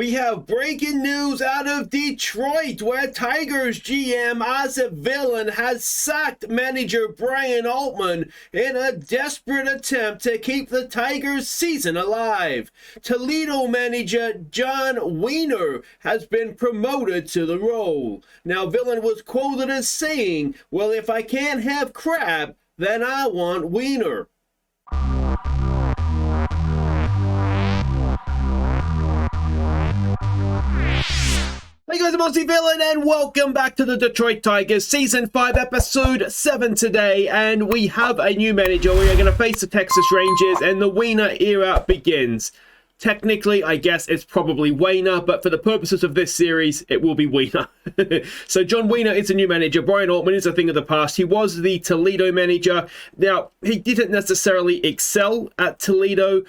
We have breaking news out of Detroit, where Tigers GM Aussie has sacked manager Brian Altman in a desperate attempt to keep the Tigers season alive. Toledo manager John Wiener has been promoted to the role. Now, Villain was quoted as saying, "Well, if I can't have crab, then I want Wiener." Hey guys, I'm Aussie Villain and welcome back to the Detroit Tigers Season 5 Episode 7 today, and we have a new manager. We are going to face the Texas Rangers and the Wiener era begins. Technically, I guess it's probably Wiener, but for the purposes of this series, it will be Wiener. So John Wiener is a new manager. Brian Altman is a thing of the past. He was the Toledo manager. Now, he didn't necessarily excel at Toledo.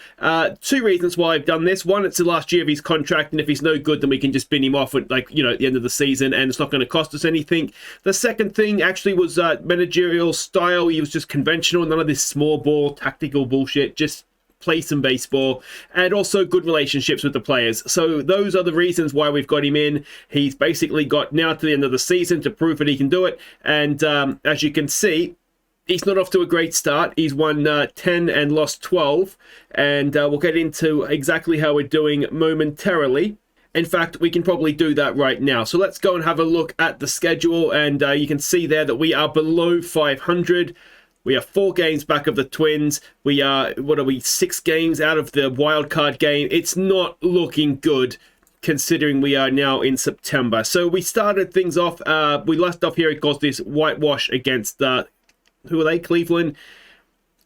Two reasons why I've done this. One, it's the last year of his contract, and if he's no good, then we can just bin him off at, at the end of the season, and it's not going to cost us anything. The second thing actually was managerial style. He was just conventional, none of this small ball, tactical bullshit, just play some baseball, and also good relationships with the players. So those are the reasons why we've got him in. He's basically got now to the end of the season to prove that he can do it, and as you can see, he's not off to a great start. He's won 10 and lost 12, and we'll get into exactly how we're doing momentarily. In fact, we can probably do that right now. So let's go and have a look at the schedule, and you can see there that we are below 500. We are 4 games back of the Twins. We are, 6 games out of the wild card game. It's not looking good considering we are now in September. So we started things off, we left off here, it got this whitewash against, who are they, Cleveland?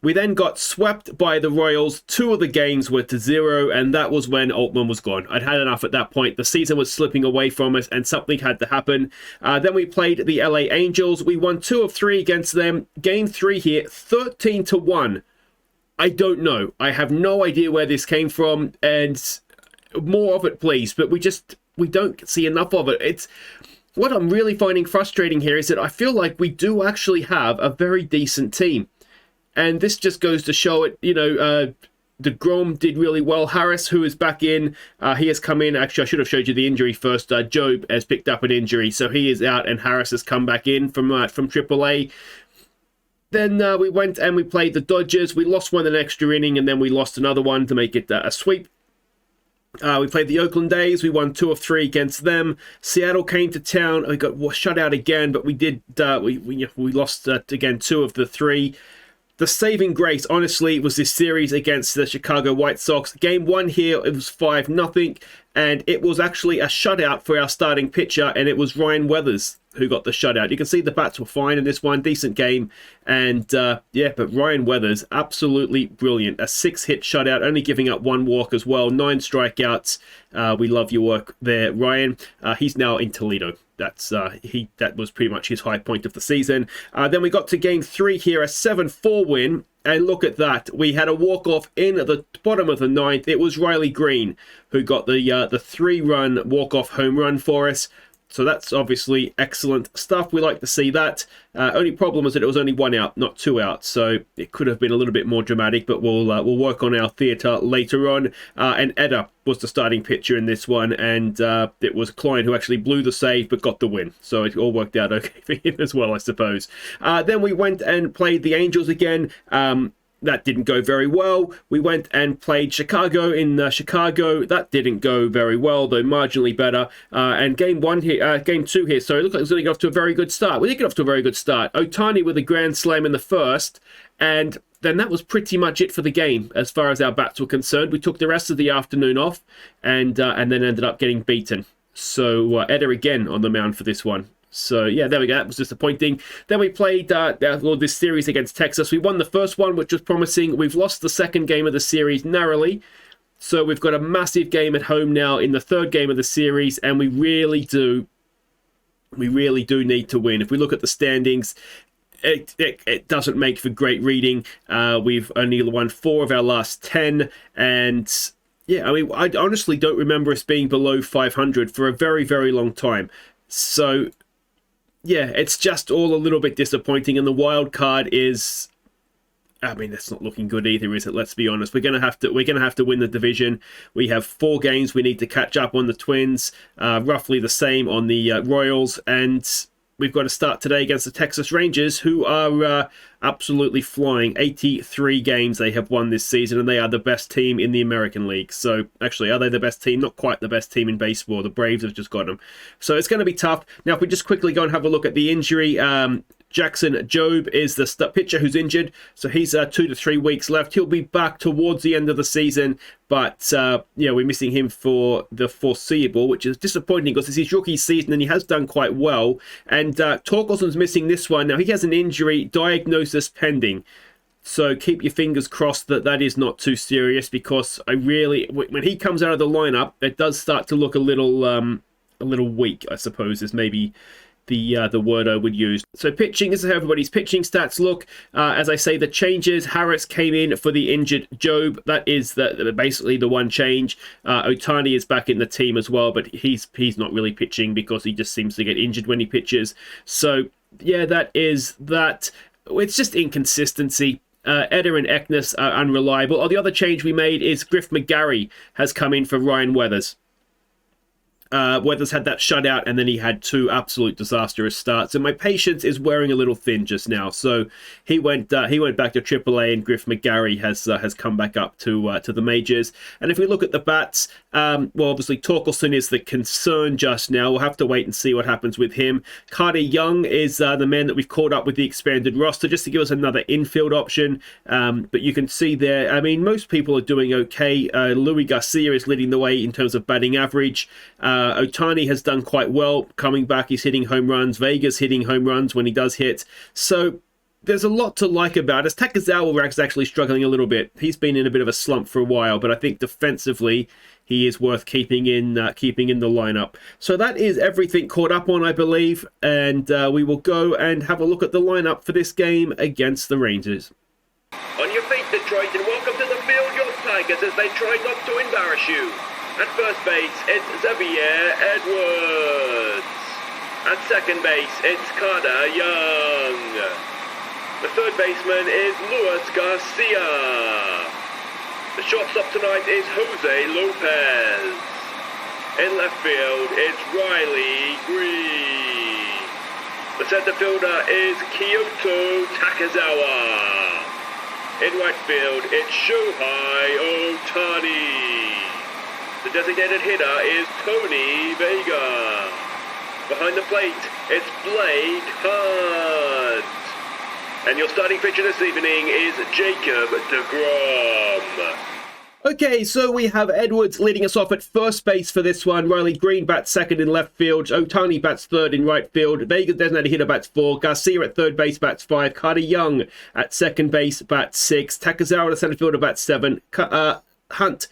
We then got swept by the Royals. 2 of the games were to 0, and that was when Altman was gone. I'd had enough at that point. The season was slipping away from us, and something had to happen. Then we played the LA Angels. We won 2 of 3 against them. Game 3 here, 13-1. I don't know. I have no idea where this came from, and more of it, please. But we don't see enough of it. What I'm really finding frustrating here is that I feel like we do actually have a very decent team. And this just goes to show it, deGrom did really well. Harris, who is back in, he has come in. Actually, I should have showed you the injury first. Job has picked up an injury, so he is out, and Harris has come back in from AAA. Then we went and we played the Dodgers. We lost one in an extra inning, and then we lost another one to make it a sweep. We played the Oakland A's. We won 2 of 3 against them. Seattle came to town. We got shut out again, but we did. We lost again 2 of the 3. The saving grace, honestly, was this series against the Chicago White Sox. Game 1 here, it was 5-0, and it was actually a shutout for our starting pitcher, and it was Ryan Weathers who got the shutout. You can see the bats were fine in this one, decent game, and but Ryan Weathers, absolutely brilliant. A 6-hit shutout, only giving up 1 walk as well, 9 strikeouts. We love your work there, Ryan. He's now in Toledo. That was pretty much his high point of the season. Then we got to game 3 here, a 7-4 win. And look at that. We had a walk-off in at the bottom of the 9th. It was Riley Green who got the 3-run walk-off home run for us. So that's obviously excellent stuff. We like to see that. Only problem is that it was only 1 out, not 2 outs. So it could have been a little bit more dramatic, but we'll work on our theatre later on. And Edda was the starting pitcher in this one, and it was Klein who actually blew the save but got the win. So it all worked out okay for him as well, I suppose. Then we went and played the Angels again. That didn't go very well. We went and played Chicago in Chicago. That didn't go very well, though marginally better. And game 2 here. So it looked like it was going to get off to a very good start. We did get off to a very good start. Ohtani with a grand slam in the first, and then that was pretty much it for the game as far as our bats were concerned. We took the rest of the afternoon off, and then ended up getting beaten. So Edda again on the mound for this one. So, yeah, there we go. That was disappointing. Then we played this series against Texas. We won the first one, which was promising. We've lost the second game of the series narrowly. So we've got a massive game at home now in the 3rd game of the series, and we really do need to win. If we look at the standings, it doesn't make for great reading. We've only won 4 of our last 10, and yeah, I mean, I honestly don't remember us being below 500 for a very, very long time. So yeah, it's just all a little bit disappointing, and the wild card is I mean, that's not looking good either, is it? Let's be honest. We're gonna have to win the division. We have 4 games we need to catch up on the Twins, roughly the same on the Royals, and we've got to start today against the Texas Rangers, who are absolutely flying. 83 games they have won this season, and they are the best team in the American League. So, actually, are they the best team? Not quite the best team in baseball. The Braves have just got them. So, it's going to be tough. Now, if we just quickly go and have a look at the injury, Jackson Jobe is the pitcher who's injured, so he's 2 to 3 weeks left. He'll be back towards the end of the season, but we're missing him for the foreseeable, which is disappointing because it's his rookie season and he has done quite well. And Torkelson's missing this one. Now, he has an injury, diagnosis pending. So keep your fingers crossed that that is not too serious, because when he comes out of the lineup, it does start to look a little weak, I suppose, is maybe the word I would use. So pitching, this is how everybody's pitching stats look. As I say, the changes, Harris came in for the injured Jobe. That is basically the one change. Ohtani is back in the team as well, but he's not really pitching because he just seems to get injured when he pitches. So yeah, that is that. It's just inconsistency. Eder and Eknes are unreliable. Oh, the other change we made is Griff McGarry has come in for Ryan Weathers. Weathers had that shutout, and then he had 2 absolute disastrous starts. And my patience is wearing a little thin just now. So he went back to AAA, and Griff McGarry has come back up to the majors. And if we look at the bats, well, obviously Torkelson is the concern just now. We'll have to wait and see what happens with him. Carter Young is the man that we've caught up with the expanded roster just to give us another infield option. But you can see there, I mean, most people are doing okay. Louis Garcia is leading the way in terms of batting average. Ohtani has done quite well coming back. He's hitting home runs. Vega's hitting home runs when he does hit. So there's a lot to like about us. Takezawa is actually struggling a little bit. He's been in a bit of a slump for a while, but I think defensively he is worth keeping in the lineup. So that is everything caught up on, I believe, and we will go and have a look at the lineup for this game against the Rangers. On your feet, Detroit, and welcome to the field, your Tigers, as they try not to embarrass you. At first base, it's Xavier Edwards. At second base, it's Carter Young. The third baseman is Luis Garcia. The shortstop tonight is Jose Lopez. In left field, it's Riley Green. The center fielder is Kyoto Takezawa. In right field, it's Shohei Ohtani. The designated hitter is Tony Vega. Behind the plate, it's Blake Hunt. And your starting pitcher this evening is Jacob deGrom. Okay, so we have Edwards leading us off at first base for this one. Riley Green bats second in left field. Ohtani bats third in right field. Vega designated hitter bats 4. Garcia at third base bats 5. Carter Young at second base bats 6. Takezawa the center fielder bats 7. Hunt.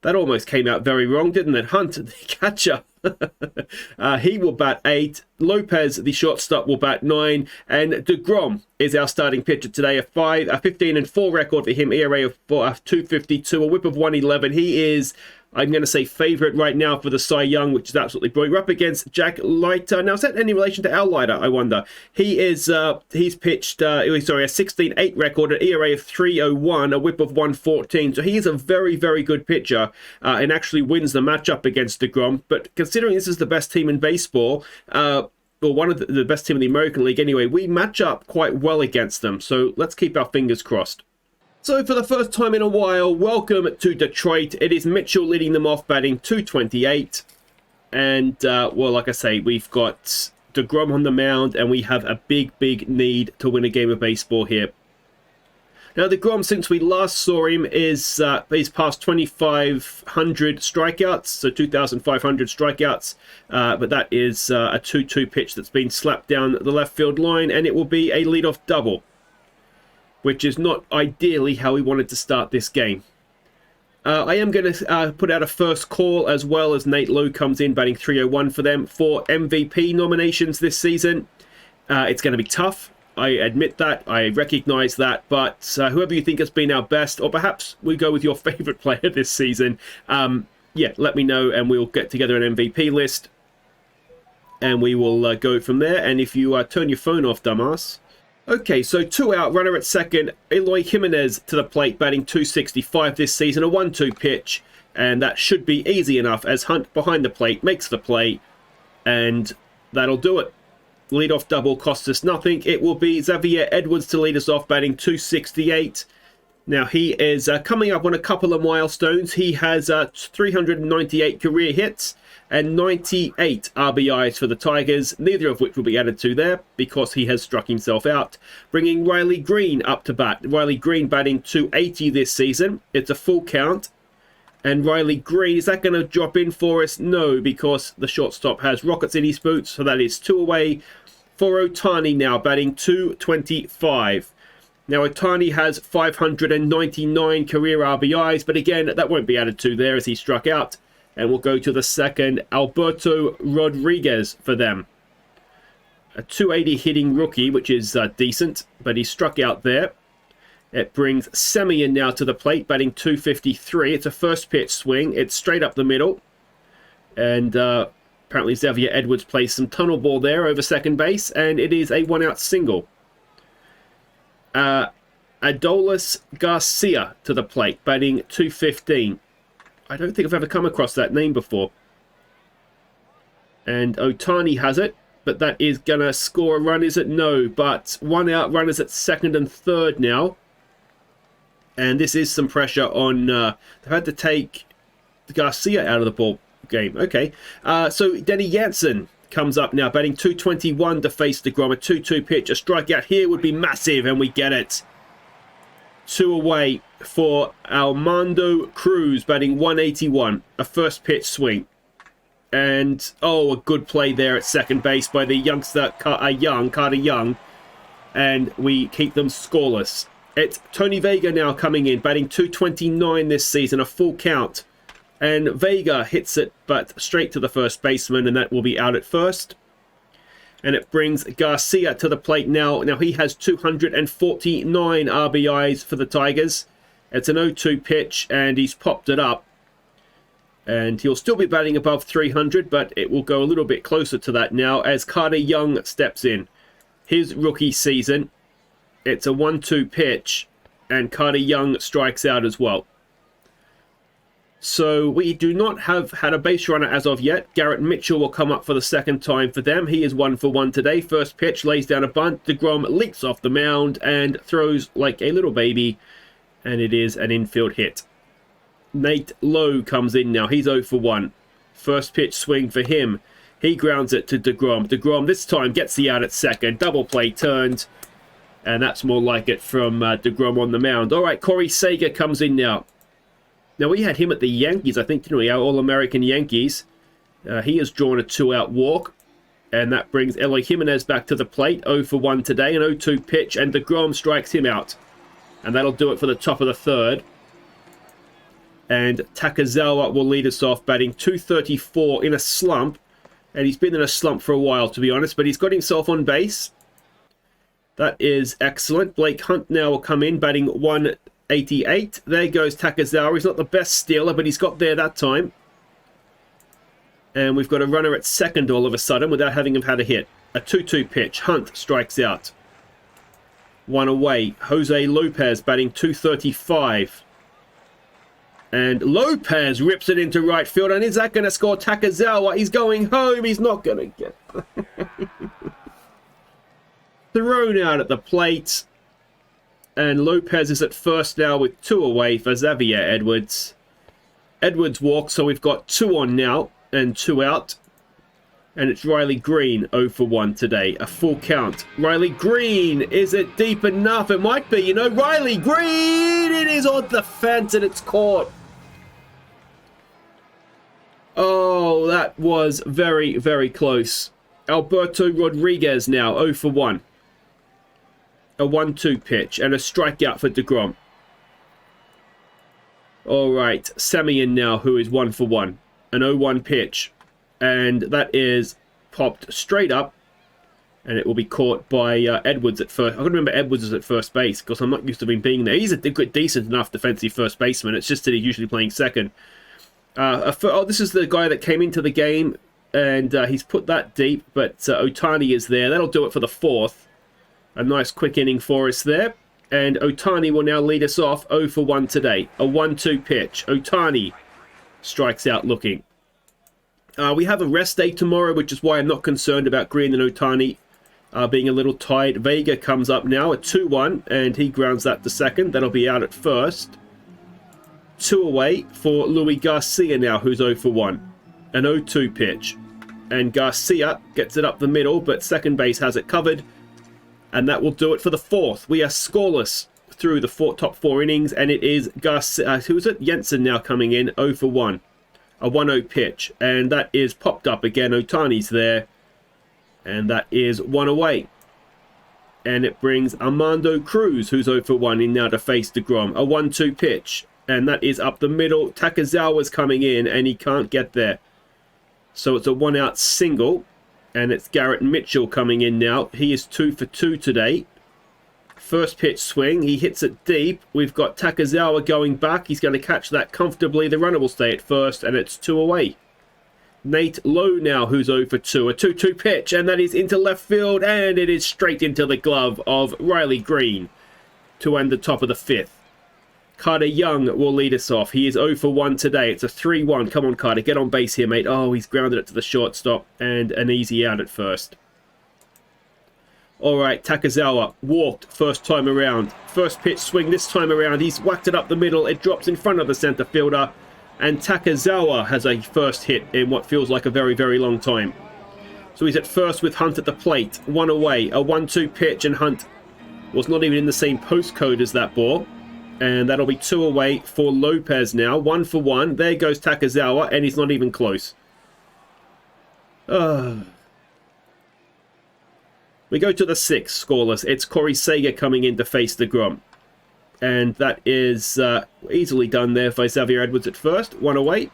That almost came out very wrong, didn't it? Hunt, the catcher, he will bat 8. Lopez, the shortstop, will bat 9. And deGrom is our starting pitcher today. A 15-4 record for him. ERA of 2.52, a whip of 1.11. He is, I'm going to say, favorite right now for the Cy Young, which is absolutely brilliant. We're up against Jack Leiter. Now, is that any relation to Al Leiter, I wonder? He's pitched, a 16-8 record, an ERA of 3.01, a whip of 1.14. So he is a very, very good pitcher and actually wins the matchup against deGrom. But considering this is the best team in baseball, or one of the best team in the American League anyway, we match up quite well against them. So let's keep our fingers crossed. So for the first time in a while, welcome to Detroit. It is Mitchell leading them off, batting 228. And, well, like I say, we've got deGrom on the mound, and we have a big, big need to win a game of baseball here. Now, deGrom, since we last saw him, is he's past 2,500 strikeouts, so 2,500 strikeouts. But that is a 2-2 pitch that's been slapped down the left field line, and it will be a leadoff double, which is not ideally how we wanted to start this game. I am going to put out a first call as well as Nate Lowe comes in batting 301 for them for MVP nominations this season. It's going to be tough. I admit that. I recognize that. But whoever you think has been our best, or perhaps we go with your favorite player this season, yeah, let me know and we'll get together an MVP list. And we will go from there. And if you turn your phone off, dumbass, Okay, so 2 out, runner at second. Eloy Jimenez to the plate, batting 265 this season, a 1-2 pitch. And that should be easy enough as Hunt behind the plate makes the play. And that'll do it. Leadoff double costs us nothing. It will be Xavier Edwards to lead us off, batting 268. Now, he is coming up on a couple of milestones. He has 398 career hits and 98 RBIs for the Tigers, neither of which will be added to there because he has struck himself out, bringing Riley Green up to bat. Riley Green batting 280 this season. It's a full count. And Riley Green, is that going to drop in for us? No, because the shortstop has rockets in his boots, so that is 2 away for Ohtani now, batting 225. Now, Ohtani has 599 career RBIs, but again, that won't be added to there as he struck out. And we'll go to the second, Alberto Rodriguez for them. A 280 hitting rookie, which is decent, but he struck out there. It brings Semien now to the plate, batting 253. It's a first pitch swing. It's straight up the middle. And apparently Xavier Edwards plays some tunnel ball there over second base, and it is a 1-out single. Adolis Garcia to the plate, batting 215. I don't think I've ever come across that name before. And Ohtani has it, but that is going to score a run, is it? No, but 1-out runners at second and third now. And this is some pressure on... they've had to take Garcia out of the ball game. Okay, so Denny Jansen comes up now, batting 221 to face deGrom. A 2-2 pitch. A strikeout here would be massive, and we get it. 2 away for Armando Cruz, batting 181. A first pitch swing. And, oh, a good play there at second base by the youngster Carter Young. And we keep them scoreless. It's Tony Vega now coming in, batting 229 this season, a full count. And Vega hits it, but straight to the first baseman, and that will be out at first. And it brings Garcia to the plate now. Now he has 249 RBIs for the Tigers. It's an 0-2 pitch, and he's popped it up. And he'll still be batting above 300, but it will go a little bit closer to that now as Carter Young steps in. His rookie season, it's a 1-2 pitch, and Carter Young strikes out as well. So we do not have had a base runner as of yet. Garrett Mitchell will come up for the second time for them. He is 1 for 1 today. First pitch, lays down a bunt. deGrom leaps off the mound and throws like a little baby, and it is an infield hit. Nate Lowe comes in now. He's 0 for 1. First pitch swing for him. He grounds it to deGrom. deGrom this time gets the out at second. Double play turned. And that's more like it from deGrom on the mound. All right, Corey Seager comes in now. Now, we had him at the Yankees, I think, didn't we? Our All-American Yankees. He has drawn a 2-out walk. And that brings Eloy Jimenez back to the plate. 0 for 1 today, an 0-2 pitch. And deGrom strikes him out. And that'll do it for the top of the third. And Takazawa will lead us off, batting 234 in a slump. And he's been in a slump for a while, to be honest. But he's got himself on base. That is excellent. Blake Hunt now will come in, batting 188. There goes Takazawa. He's not the best stealer, but he's got there that time. And we've got a runner at second all of a sudden without having him had a hit. A 2-2 pitch. Hunt strikes out. 1 away. Jose Lopez batting 235. And Lopez rips it into right field. And is that going to score Takazawa? He's going home. He's not going to get thrown out at the plate. And Lopez is at first now with 2 away for Xavier Edwards. Edwards walks, so we've got 2 on now and 2 out. And it's Riley Green 0 for 1 today. A full count. Riley Green, is it deep enough? It might be, you know. Riley Green! It is on the fence and it's caught. Oh, that was very, very close. Alberto Rodriguez now 0 for 1. A 1-2 pitch and a strikeout for deGrom. Alright, Semien now, who is 1 for 1. An 0-1 pitch. And that is popped straight up. And it will be caught by Edwards at first. I can remember Edwards is at first base because I'm not used to him being there. He's a decent enough defensive first baseman. It's just that he's usually playing second. This is the guy that came into the game. And he's put that deep. But Ohtani is there. That'll do it for the fourth. A nice quick inning for us there. And Ohtani will now lead us off 0 for 1 today. A 1-2 pitch. Ohtani strikes out looking. We have a rest day tomorrow, which is why I'm not concerned about Green and Ohtani being a little tired. Vega comes up now at 2-1, and he grounds that to second. That'll be out at first. 2 away for Louis Garcia now, who's 0 for 1. An 0-2 pitch. And Garcia gets it up the middle, but second base has it covered. And that will do it for the fourth. We are scoreless through the top 4 innings, and it is Garcia, who is it? Jensen now coming in, 0 for 1. A 1-0 pitch, and that is popped up again. Ohtani's there, and that is 1 away. And it brings Armando Cruz, who's 0 for 1, in now to face deGrom. A 1-2 pitch, and that is up the middle. Takezawa's coming in, and he can't get there. So it's a 1-out single, and it's Garrett Mitchell coming in now. He is 2 for 2 today. First pitch swing, he hits it deep. We've got Takezawa going back. He's going to catch that comfortably. The runner will stay at first, and it's 2 away. Nate Lowe now, who's 0 for 2. A 2-2 pitch, and that is into left field, and it is straight into the glove of Riley Green to end the top of the 5th. Carter Young will lead us off. He is 0 for 1 today. It's a 3-1. Come on, Carter, get on base here, mate. Oh, he's grounded it to the shortstop, and an easy out at first. All right, Takezawa walked first time around. First pitch swing this time around. He's whacked it up the middle. It drops in front of the center fielder. And Takezawa has a first hit in what feels like a very, very long time. So he's at first with Hunt at the plate. 1 away. A 1-2 pitch, and Hunt was not even in the same postcode as that ball. And that'll be 2 away for Lopez now. 1 for 1. There goes Takezawa, and he's not even close. We go to the 6th, scoreless. It's Corey Seager coming in to face deGrom. And that is easily done there by Xavier Edwards at first. 1 away.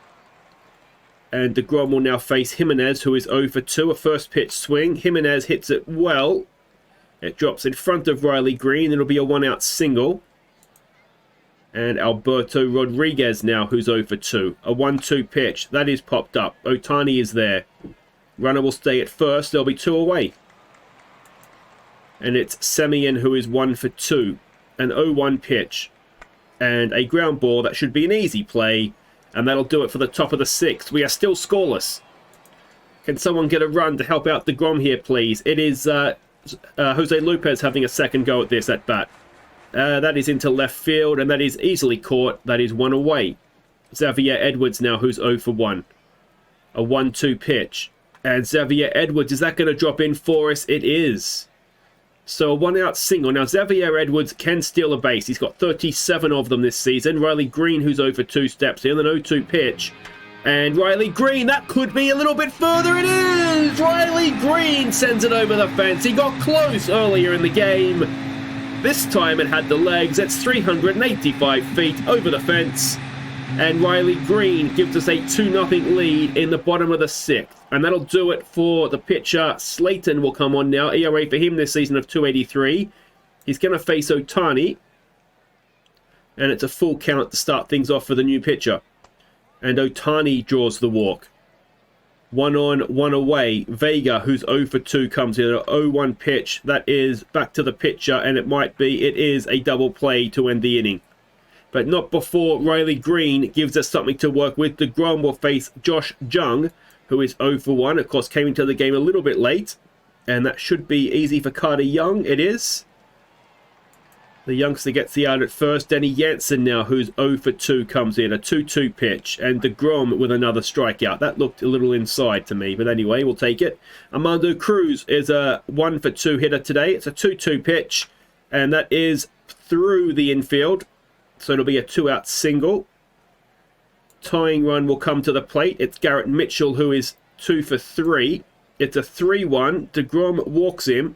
And deGrom will now face Jimenez, who is 0 for 2. A first pitch swing. Jimenez hits it well. It drops in front of Riley Green. It'll be a 1-out single. And Alberto Rodriguez now, who's 0 for 2. A 1-2 pitch. That is popped up. Ohtani is there. Runner will stay at first. There'll be 2 away. And it's Semien, who is 1 for 2. An 0-1 pitch. And a ground ball. That should be an easy play. And that'll do it for the top of the 6th. We are still scoreless. Can someone get a run to help out deGrom here, please? It is Jose Lopez having a second go at this at bat. That is into left field, and that is easily caught. That is 1 away. Xavier Edwards now, who's 0 for 1. A 1-2 pitch. And Xavier Edwards, is that going to drop in for us? It is. So a 1-out single. Now, Xavier Edwards can steal a base. He's got 37 of them this season. Riley Green, who's 0 for 2, steps in. An 0-2 pitch. And Riley Green, that could be a little bit further. It is! Riley Green sends it over the fence. He got close earlier in the game. This time it had the legs. It's 385 feet over the fence. And Riley Green gives us a 2-0 lead in the bottom of the 6th. And that'll do it for the pitcher. Slayton will come on now. ERA for him this season of 2.83. He's going to face Ohtani. And it's a full count to start things off for the new pitcher. And Ohtani draws the walk. 1 on, 1 away. Vega, who's 0 for 2, comes in. An 0-1 pitch. That is back to the pitcher. And it is a double play to end the inning. But not before Riley Green gives us something to work with. deGrom will face Josh Jung, who is 0 for 1. Of course, came into the game a little bit late. And that should be easy for Carter Young. It is. The youngster gets the out at first. Denny Jansen now, who's 0 for 2, comes in. A 2-2 pitch. And deGrom with another strikeout. That looked a little inside to me. But anyway, we'll take it. Armando Cruz is a 1 for 2 hitter today. It's a 2-2 pitch. And that is through the infield. So it'll be a 2-out single. Tying run will come to the plate. It's Garrett Mitchell, who is 2 for 3. It's a 3-1. deGrom walks him.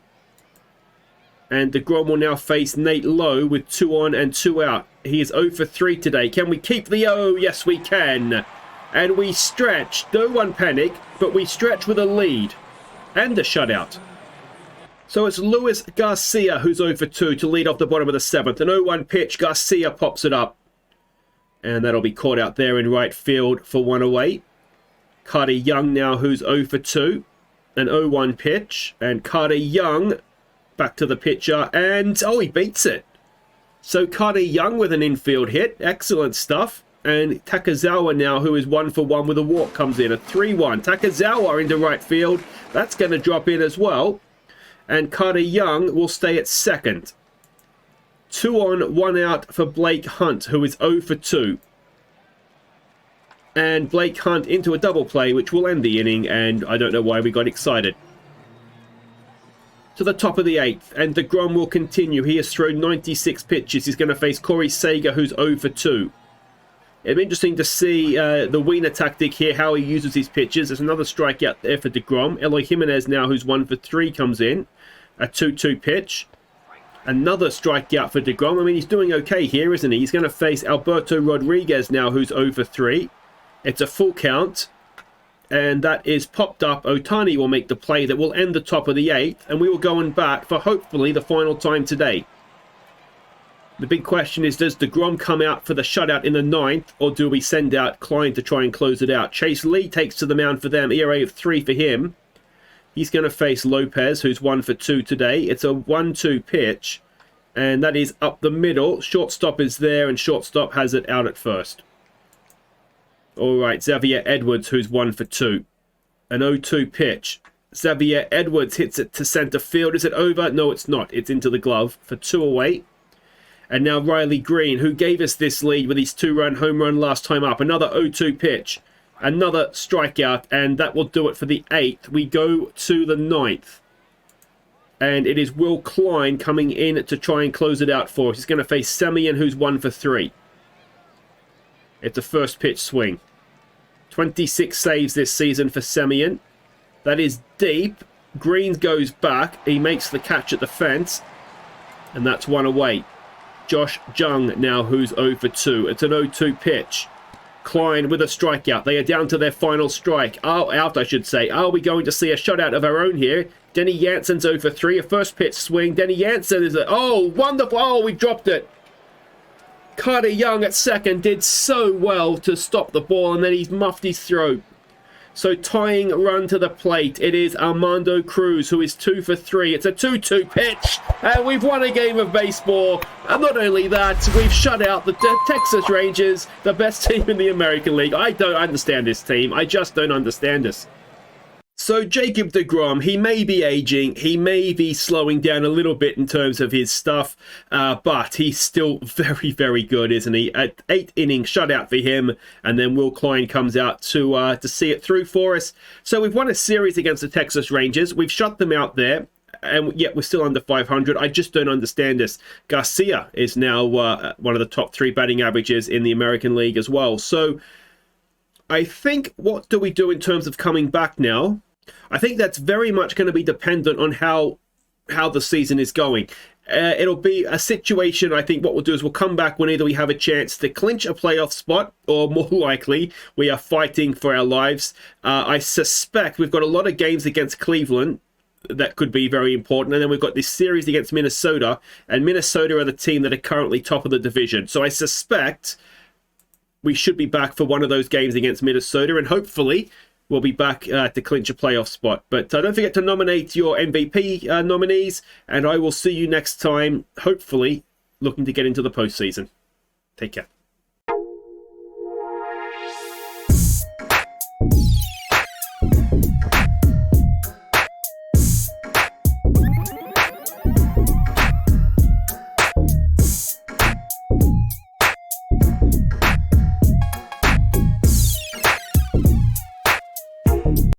And deGrom will now face Nate Lowe with 2 on and 2 out. He is 0 for 3 today. Can we keep the O? Yes, we can. And we stretch. No one panic, but we stretch with a lead. And a shutout. So it's Luis Garcia, who's 0 for 2, to lead off the bottom of the 7th. An 0-1 pitch. Garcia pops it up. And that'll be caught out there in right field for 1 away. Carter Young now, who's 0 for 2. An 0-1 pitch. And Carter Young back to the pitcher, and oh, he beats it. So Carter Young with an infield hit. Excellent stuff. And Takazawa now, who is 1 for 1 with a walk, comes in. A 3-1. Takazawa into right field. That's going to drop in as well. And Carter Young will stay at second. 2 on, 1 out for Blake Hunt, who is 0 for 2. And Blake Hunt into a double play, which will end the inning, and I don't know why we got excited. To the top of the 8th, and deGrom will continue. He has thrown 96 pitches. He's going to face Corey Seager, who's 0 for 2. It'll be interesting to see the Wiener tactic here, how he uses his pitches. There's another strikeout there for deGrom. Eloy Jimenez now, who's 1 for 3, comes in. A 2-2 pitch. Another strikeout for deGrom. I mean, he's doing okay here, isn't he? He's going to face Alberto Rodriguez now, who's 0 for 3. It's a full count. And that is popped up. Ohtani will make the play that will end the top of the 8th. And we will go and bat for hopefully the final time today. The big question is, does deGrom come out for the shutout in the 9th? Or do we send out Klein to try and close it out? Chase Lee takes to the mound for them. ERA of 3 for him. He's going to face Lopez, who's 1 for 2 today. It's a 1-2 pitch. And that is up the middle. Shortstop is there, and shortstop has it out at first. All right, Xavier Edwards, who's 1 for 2. An 0-2 pitch. Xavier Edwards hits it to center field. Is it over? No, it's not. It's into the glove for 2 away. And now Riley Green, who gave us this lead with his 2-run home run last time up. Another 0-2 pitch. Another strikeout, and that will do it for the 8th. We go to the 9th. And it is Will Klein coming in to try and close it out for us. He's going to face Semien, who's 1 for 3. It's a first pitch swing. 26 saves this season for Semien. That is deep. Green goes back. He makes the catch at the fence. And that's 1 away. Josh Jung now, who's 0 for 2. It's an 0-2 pitch. Klein with a strikeout. They are down to their final strike. Out, I should say. Are we going to see a shutout of our own here? Denny Jansen's 0 for 3. A first pitch swing. Denny Jansen is oh, wonderful. Oh, we dropped it. Carter Young at second did so well to stop the ball, and then he's muffed his throat. So tying run to the plate, it is Armando Cruz, who is 2 for 3. It's a 2-2 pitch, and we've won a game of baseball. And not only that, we've shut out the Texas Rangers, the best team in the American League. I don't understand this team. I just don't understand this. So Jacob deGrom, he may be aging, he may be slowing down a little bit in terms of his stuff, but he's still very, very good, isn't he? At 8 innings shutout for him, and then Will Klein comes out to see it through for us. So we've won a series against the Texas Rangers. We've shut them out there, and yet we're still under 500. I just don't understand this. Garcia is now one of the top 3 batting averages in the American League as well. So I think, what do we do in terms of coming back now? I think that's very much going to be dependent on how the season is going. It'll be a situation, I think what we'll do is we'll come back when either we have a chance to clinch a playoff spot, or more likely, we are fighting for our lives. I suspect we've got a lot of games against Cleveland that could be very important. And then we've got this series against Minnesota, and Minnesota are the team that are currently top of the division. So I suspect we should be back for one of those games against Minnesota, and hopefully we'll be back to clinch a playoff spot. But don't forget to nominate your MVP nominees, and I will see you next time, hopefully looking to get into the postseason. Take care.